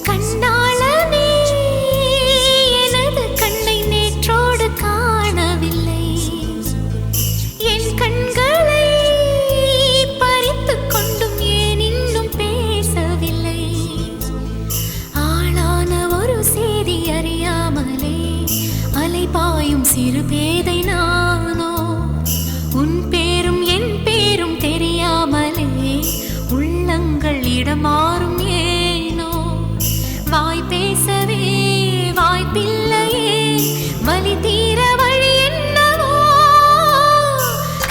கண்ணாளனே எனது கண்ணை நேற்றோடு காணவில்லை. என் கண்களை பறித்துக் கொண்டும் ஏன் இன்னும் பேசவில்லை? ஆளான ஒரு செய்தி அறியாமலே அலைபாயும் சிறு பேதை நானோ. உன் பேரும் என் பேரும் தெரியாமலே உள்ளங்கள் இடமாறும் ஏனோ. வாய் பேசவே வாய்ப்பில்லையே, வலி தீர வழி என்னவோ.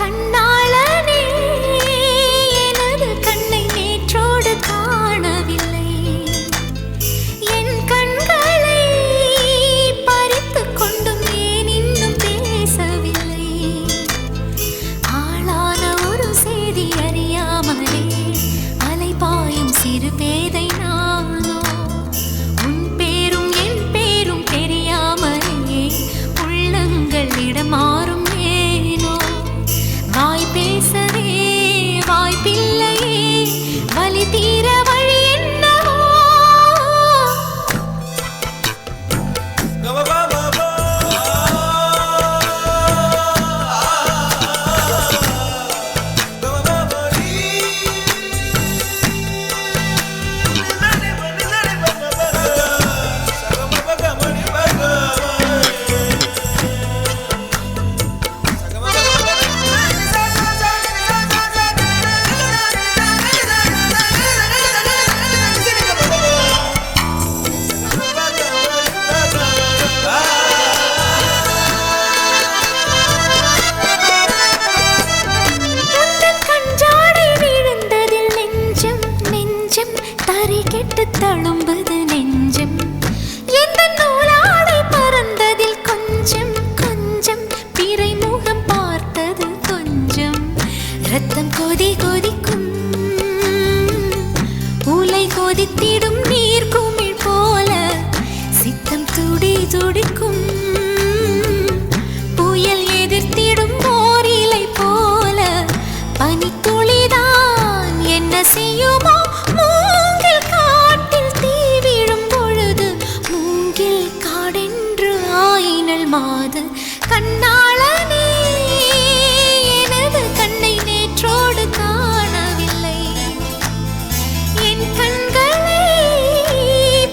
கண்ணாளனே எனது கண்ணை நேற்றோடு காணவில்லை. என் கண்களை பறித்துக் கொண்டும் ஏன் இன்னும் பேசவில்லை? ஆளான ஒரு செய்தி அறியாமலே அலைபாயும் சிறு பேதை நானோ. உன் பேரும் என் பேரும் தெரியாமலே உள்ளங்கள் இடமாறும் ஏனோ. வாய் பேசவே வாய்ப்பில்லையே, வலி தீர வழி என்னவோ. தழும்புது நெஞ்சம், எந்த நூலாடை பறந்ததில் கொஞ்சம் கொஞ்சம் பிறை முகம் பார்த்தது கொஞ்சம். ரத்தம் கொதி கொதிக்கும், உலை கொதித்திடும் நீர் குமிழ் போல சித்தம் துடி துடிக்கும். புயல் எதிர்த்திடும் ஓரிலை போல பனித்துளிதான் என்ன செய்யுமோ. மூங்கில் காட்டில் தீ விழும் பொழுது மூங்கில் காடென்று ஆயினல் மாது. கண்ணாளனே எனது கண்ணை நேற்றோடு காணவில்லை. என் கண்களை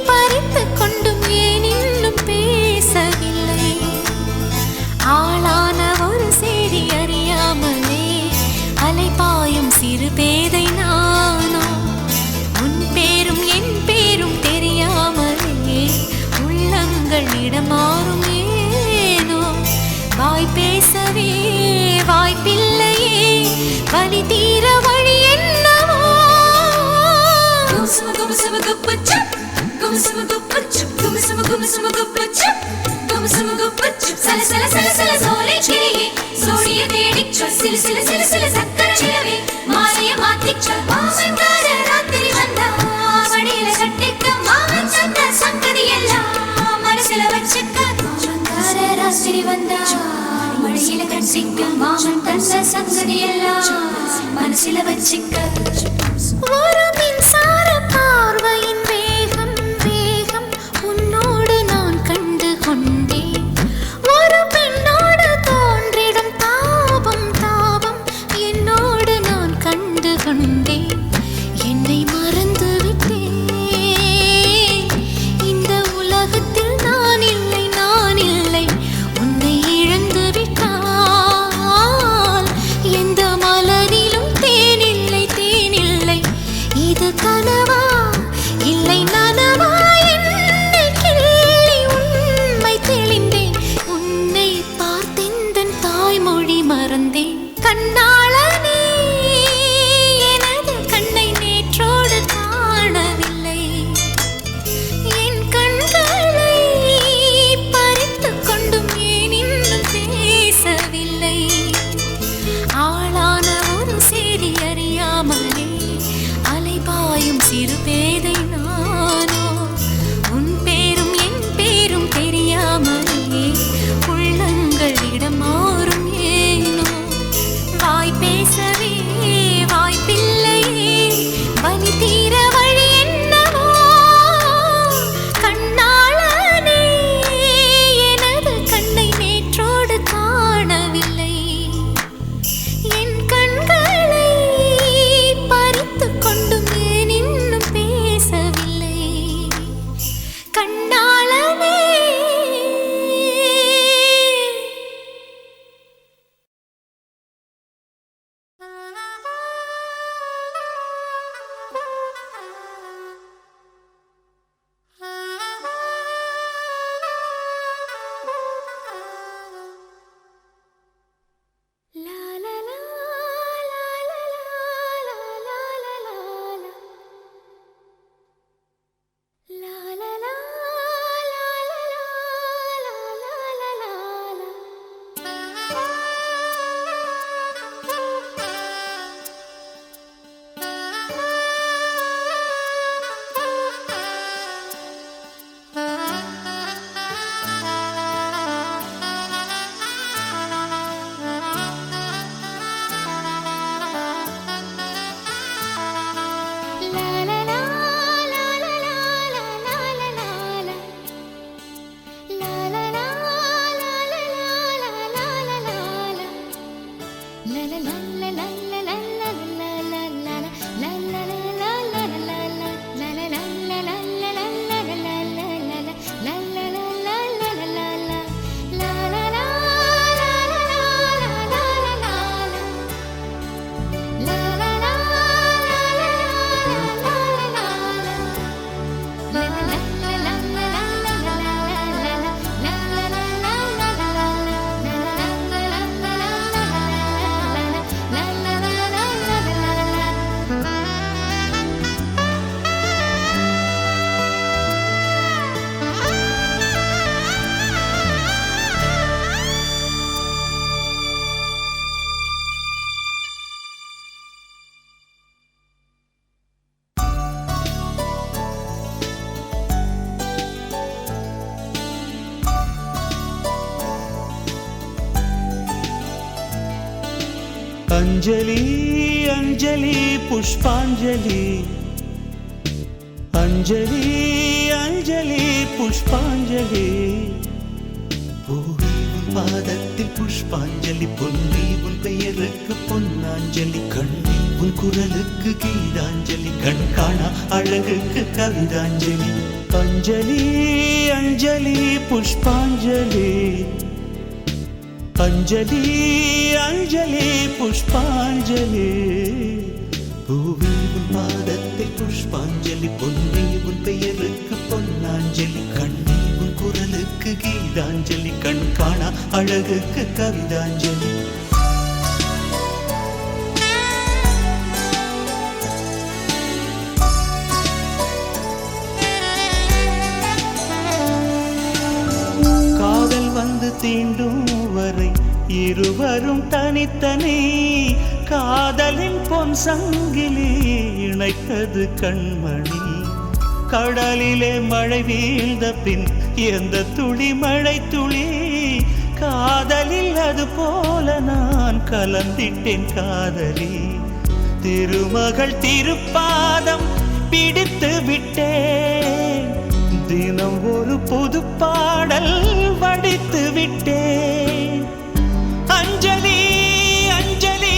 பறித்துக் கொண்டும் ஏன் இன்னும் பேசவில்லை? ஆளான ஒரு செய்தி அறியாமலே அலைபாயும் சிறு பேதை நானோ. உன் பேரும் என் பேரும் தெரியாமலே உள்ளங்கள் இடமாறும் ஏனோ. வாய் பேசவே வாய்ப்பில்லையே, வலி தீர வழி என்னவோ. ஒரு மின்சார பார்வையின் வேகம் வேகம் உன்னோடு நான் கண்டு கொண்டேன். ஒரு பெண்ணோடு தோன்றிடும் தாபம் தாபம் என்னோடு நான் கண்டு கொண்டேன். என்னை மறந்து விட்டேன், இந்த உலகத்தில் நான் இல்லை நான் இல்லை. உன்னை இழந்து விட்டால் எந்த மலரிலும் தேனில்லை தேனில்லை. இது கனவா இல்ல அஞ்சலி அஞ்சலி புஷ்பாஞ்சலி அஞ்சலி அஞ்சலி புஷ்பாஞ்சலி பூவே உன் பாதத்தில் புஷ்பாஞ்சலி பொன்னி உன் பெயருக்கு பொன்னாஞ்சலி கண்ணி உன் குரலுக்கு கீதாஞ்சலி கண் காணா அழகுக்கு கவிதாஞ்சலி அஞ்சலி அஞ்சலி புஷ்பாஞ்சலி அஞ்சலி அஞ்சலி புஷ்பாஞ்சலி பூவே உன் பாதத்தில் புஷ்பாஞ்சலி பொன்னி உன் பெயருக்கு பொன்னாஞ்சலி கண்ணி உன் குரலுக்கு கீதாஞ்சலி கண் காணா அழகுக்கு கவிதாஞ்சலி காதல் வந்து தீண்டும் வரை இருவரும் தனித்தனி காதலின் பொன் சங்கிலி இணைத்தது கண்மணி கடலிலே மழை வீழ்ந்த பின் எந்த துளி மழை துளி காதலில் அது போல நான் கலந்திட்டேன் காதலி திருமகள் திருப்பாதம் பிடித்து விட்டேன் தினம் ஒரு புது பாடல் வடித்து விட்டேன் அஞ்சலி அஞ்சலி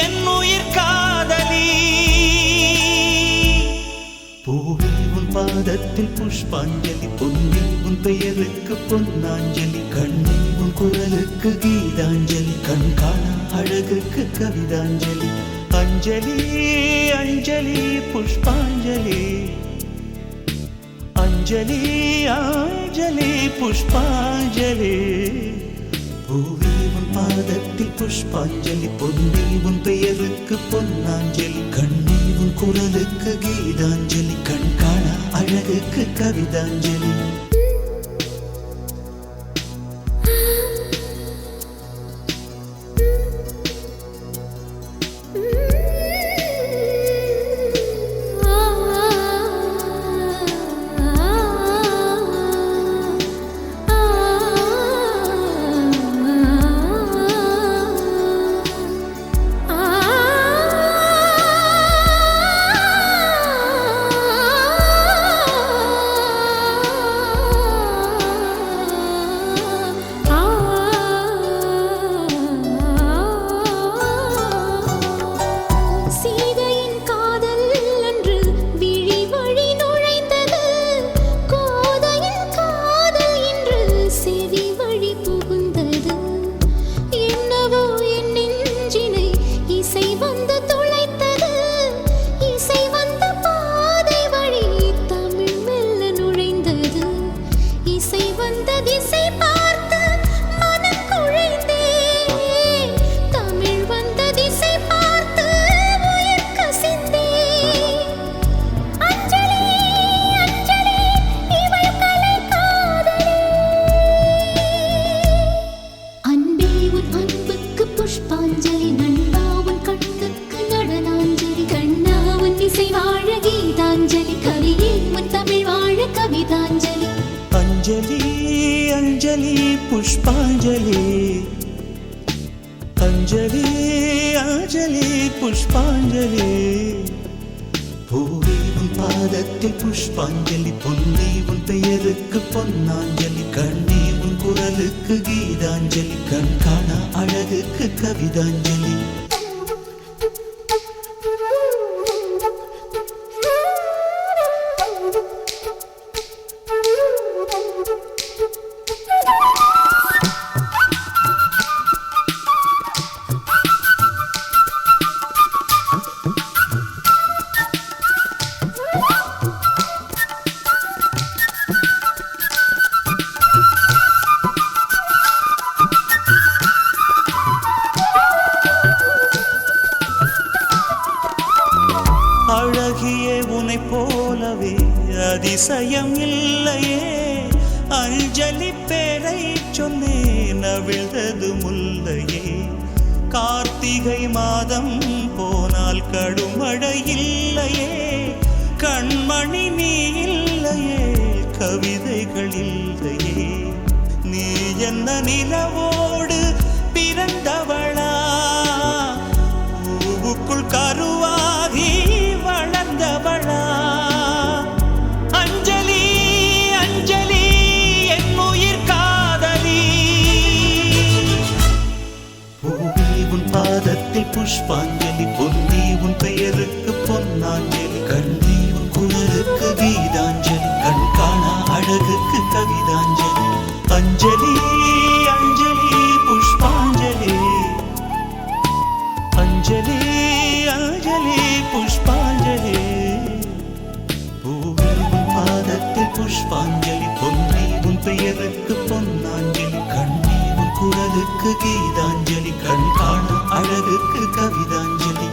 என் உயிர் காதலி பூவே உன் பாதத்தில் புஷ்பாஞ்சலி பொன்னி உன் பெயருக்கு பொன்னாஞ்சலி கண்ணி உன் குரலுக்கு கீதாஞ்சலி கண் காணா அழகுக்கு கவிதாஞ்சலி அஞ்சலி அஞ்சலி புஷ்பாஞ்சலி அஞ்சலி அஞ்சலி புஷ்பாஞ்சலி பூவே உன் பாதத்தில் புஷ்பாஞ்சலி பொன்னி உன் பெயருக்கு பொன்னாஞ்சலி கண்ணி உன் குரலுக்கு கீதாஞ்சலி கண் காணா அழகுக்கு கவிதாஞ்சலி அஞ்சலி அஞ்சலி புஷ்பாஞ்சலி அஞ்சலி அஞ்சலி புஷ்பாஞ்சலி பூவே உன் பாதத்தில் புஷ்பாஞ்சலி பொன்னி உன் பெயருக்கு பொன்னாஞ்சலி கண்ணி உன் குரலுக்கு கீதாஞ்சலி கண் காணா அழகுக்கு கவிதாஞ்சலி அழகியே உனை போலவே அதிசயம் இல்லையே அஞ்சலி பேரை சொன்னேன் அவிழ்ந்தது முல்லையே கார்த்திகை மாதம் போனால் கடுமழை இல்லையே கண்மணி நீ இல்லையே கவிதைகள் இல்லையே நீ என்ன நிலவோடு பிறந்தவளா அஞ்சலி அஞ்சலி புஷ்பாஞ்சலி அஞ்சலி அஞ்சலி புஷ்பாஞ்சலி பூவே உன் பாதத்தில் புஷ்பாஞ்சலி பொன்னே உன் பெயருக்கு பொன்னாஞ்சலி கண்ணே உன் குரலுக்கு கீதாஞ்சலி கண் காண அழகுக்கு கவிதாஞ்சலி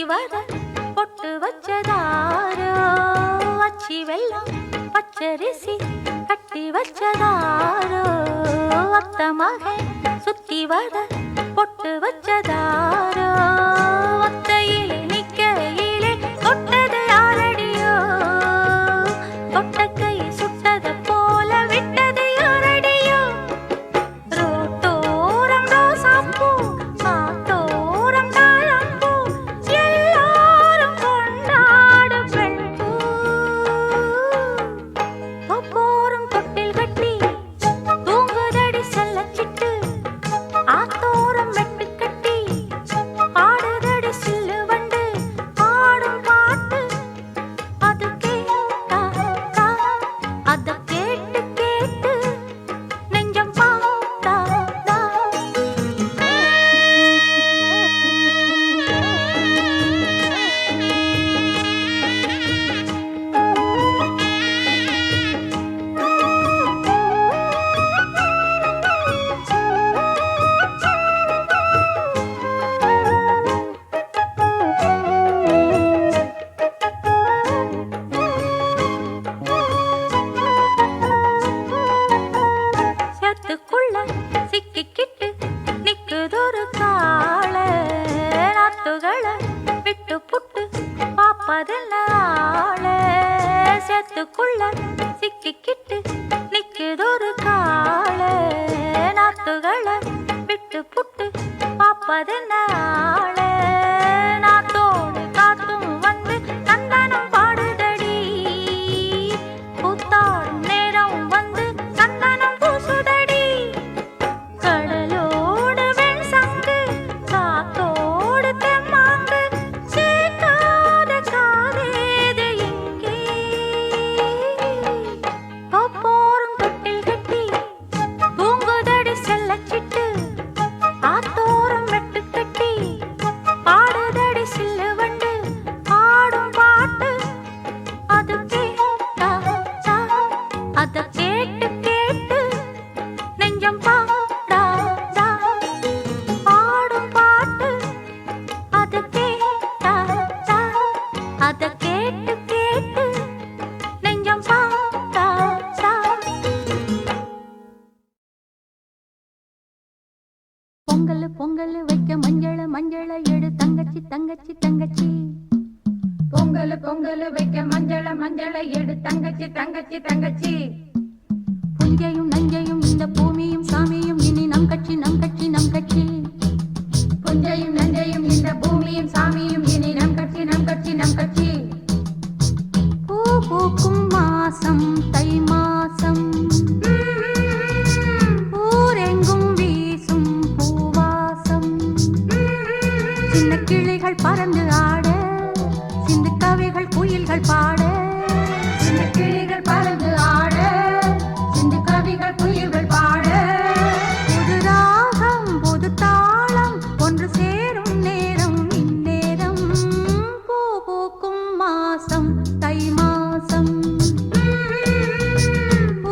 வர பொட்டு வச்சதாரோ அச்சி வெள்ளம் பச்சரிசி கட்டி வச்சதாரோ அத்த மகன் சுத்தி வர பொட்டு வச்சதாரோ ஒத்தையிலே நிக்கையிலே தொட்டது யாரடியோ தொட்டக்கை சுட்டத போல விட்டது யாரடியோ ரோட்டோரம் ரோசாப்பூ மாட்டோரம் தாழம்பூ எல்லாரும் கொண்டாடு பெண் பூ போரும் தொட்டில் கட்டி தூங்குதடி செல்லச்சிட்டு ஆத்தோரம் வெட்டு கட்டி ஆடுதடி சில்லு வண்டு ஆடும் பாட்டு அது கேட்டா அத கேட்டு கேட்டு நெஞ்சம் பாட்டா சேத்துக்குள்ள சிக்கிக்கிட்டு நிக்குதொரு காள நாத்துகளை விட்டு புட்டு பாப்பதில்ல ஆள சேத்துக்குள்ள சிக்கிக்கிட்டு நிக்குதொரு காள நாத்துகளை விட்டு புட்டு பாப்பதில்ல ஆள நாத்தோடு காத்தும் வந்து கந்தனம் பாடுதடி கூத்தாடும் நேரம் வந்து சந்தனம் பூசுதடி கடலோடு வெண்சங்கு காத்தோடு தெம்மாங்கு கேட்காத காதேது இங்கே போரும் தொட்டில் கட்டி தூங்குதடி செல்லச்சிட்டு ஆத்தோரம் வெட்டு கட்டி பாடுதடி சில்லு வண்டு ஆடும் பாட்டு அது கேட்டா அத கேட்டு கேட்டு நெஞ்சம் பாடாதா ஆடும் பாட்டு அது கேட்டா அத கேட்டு கேட்டு நெஞ்சம் பாடாதா பொங்கல் பொங்கல் வைக்க மஞ்சள மஞ்சள எடு தங்கச்சி தங்கச்சி தங்கச்சி பொங்கல் பொங்கல் வைக்க மஞ்சள மஞ்சள எடு தங்கச்சி தங்கச்சி தங்கச்சி புஞ்சையும் நஞ்சையும் இந்த பூமியும் சாமியும் இனி நம் கட்சி நம் கட்சி நம் கட்சி புஞ்சையும் நஞ்சையும் இந்த பூமியும் சாமியும் இனி நம் கட்சி நம் கட்சி நம் கட்சி பூ பூக்கும் மாசம் தை மாசம் ஊரெங்கும் வீசும் பூவாசம் சின்ன கிளிகள் பறந்து ஆட சிந்து கவிகள் குயில்கள் பாட சின்ன கிளிகள் பறந்து ஆட சிந்து கவிகள் குயில்கள் பாட புது ராகம் புது தாளம் ஒன்று சேரும் நேரம் இந்நேரம் பூ பூக்கும் மாசம் தை மாசம்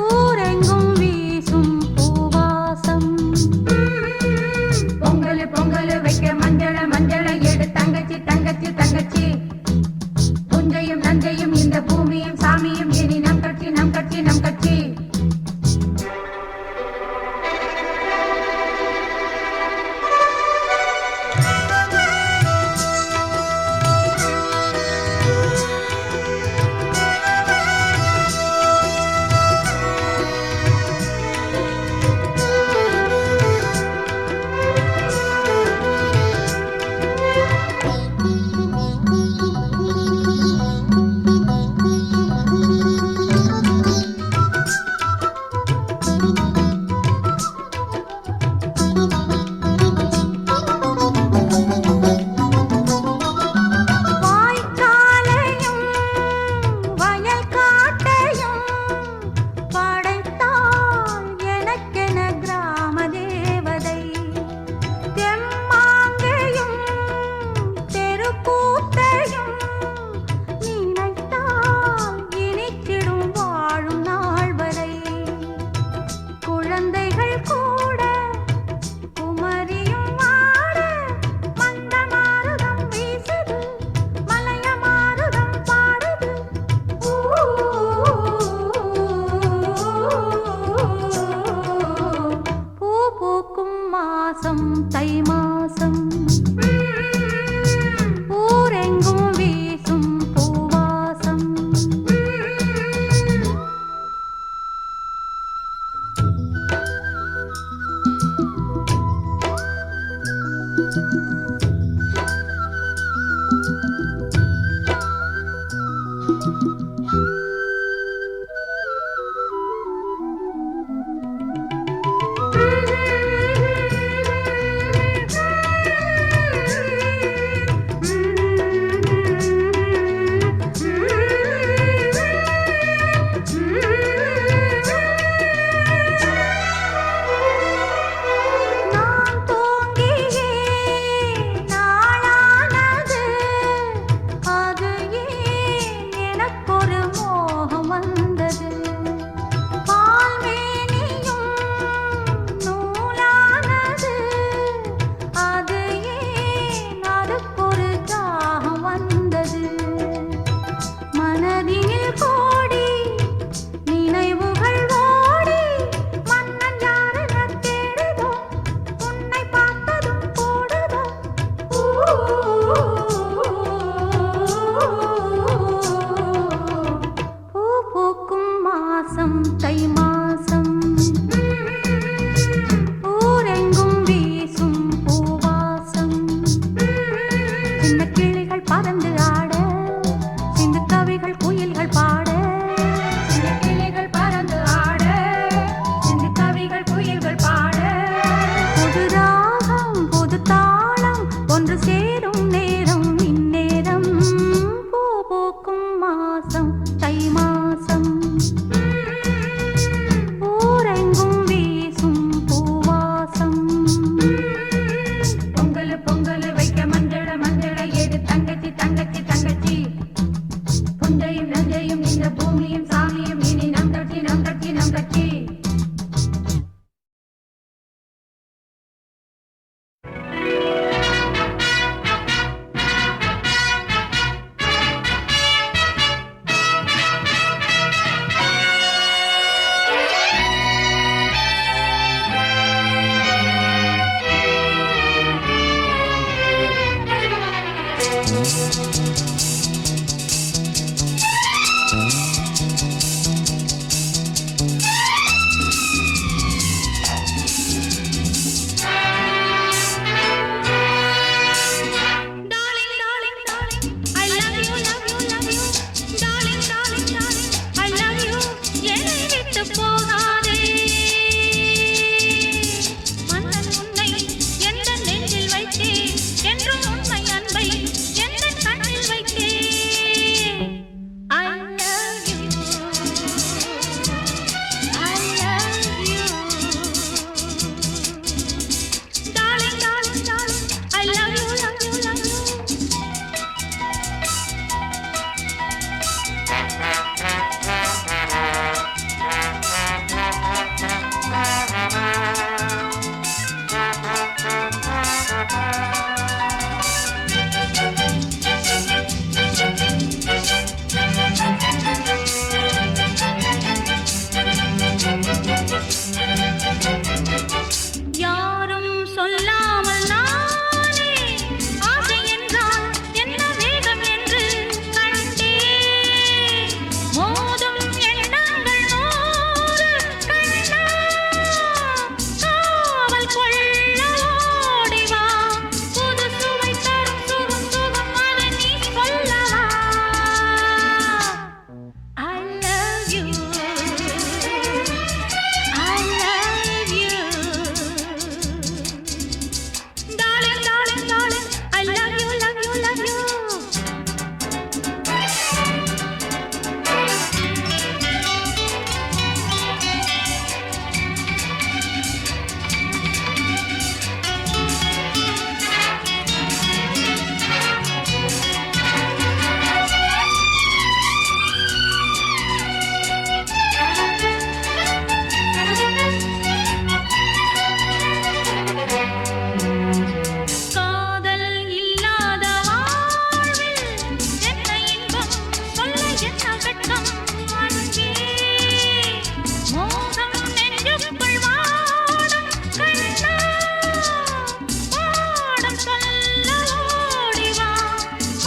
ஊரெங்கும் வீசும் பூவாசம் பொங்கல் பொங்கல் வைக்க மஞ்சள மஞ்சள எடு தங்கச்சி தங்கச்சி தங்கச்சி புஞ்சையும் நஞ்சையும் இந்த பூமியும் சாமியும் இனி நம் கட்சி நம் கட்சி நம் கட்சி Darling, darling, darling, I love you, love you, love you. Darling, darling, darling, I love you. என்னை விட்டு போகாதே. மன்னன் உன்னை எந்த நெஞ்சில் வைத்தேன், என்றும் உண்மை அன்பை எந்த கண்ணில் வைத்தேன். I love you, I love you. Darling, darling, darling, I love you, love you, love you. யாரும் சொல்லாமல் நானே ஆசை என்றால் என்ன வேகம் என்று கண்டேன். மோதும் எண்ணங்கள் நூறு கண்ணா, காவல் கொள்ள ஓடி வா. புது சுவை தரும் சுகம் சுகம் அதை நீ சொல்லவா. I love you, I love you. Darling, darling, darling, I love you, love you, love you. காதல் இல்லாத வாழ்வில் என்ன இன்பம் சொல்ல என்ன வெட்கம் அன்பே. மோகம் நெஞ்சுக்குள் வாடும் கண்ணா, பாடம் சொல்ல ஓடி வா.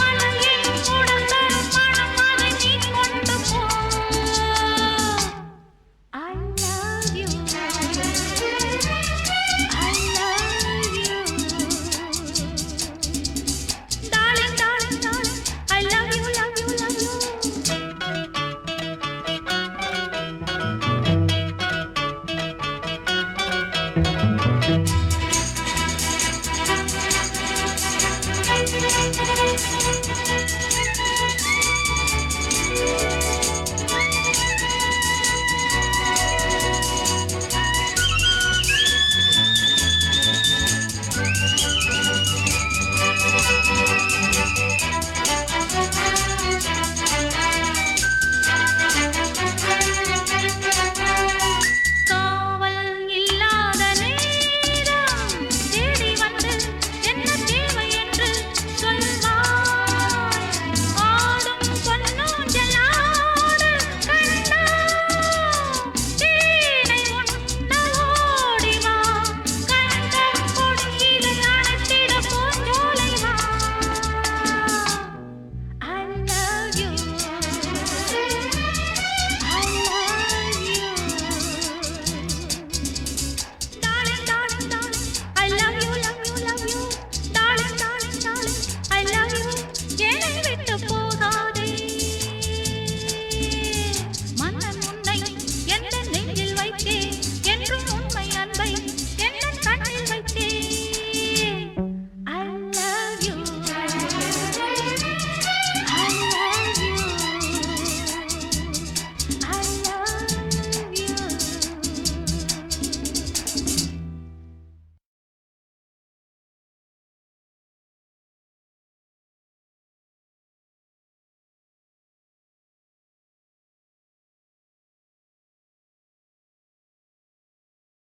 மலையின் உடல் தரும் மனம் அதை நீ கொண்டு போ. I love you, I love you. Darling, darling, darling, I love you, love you, love you.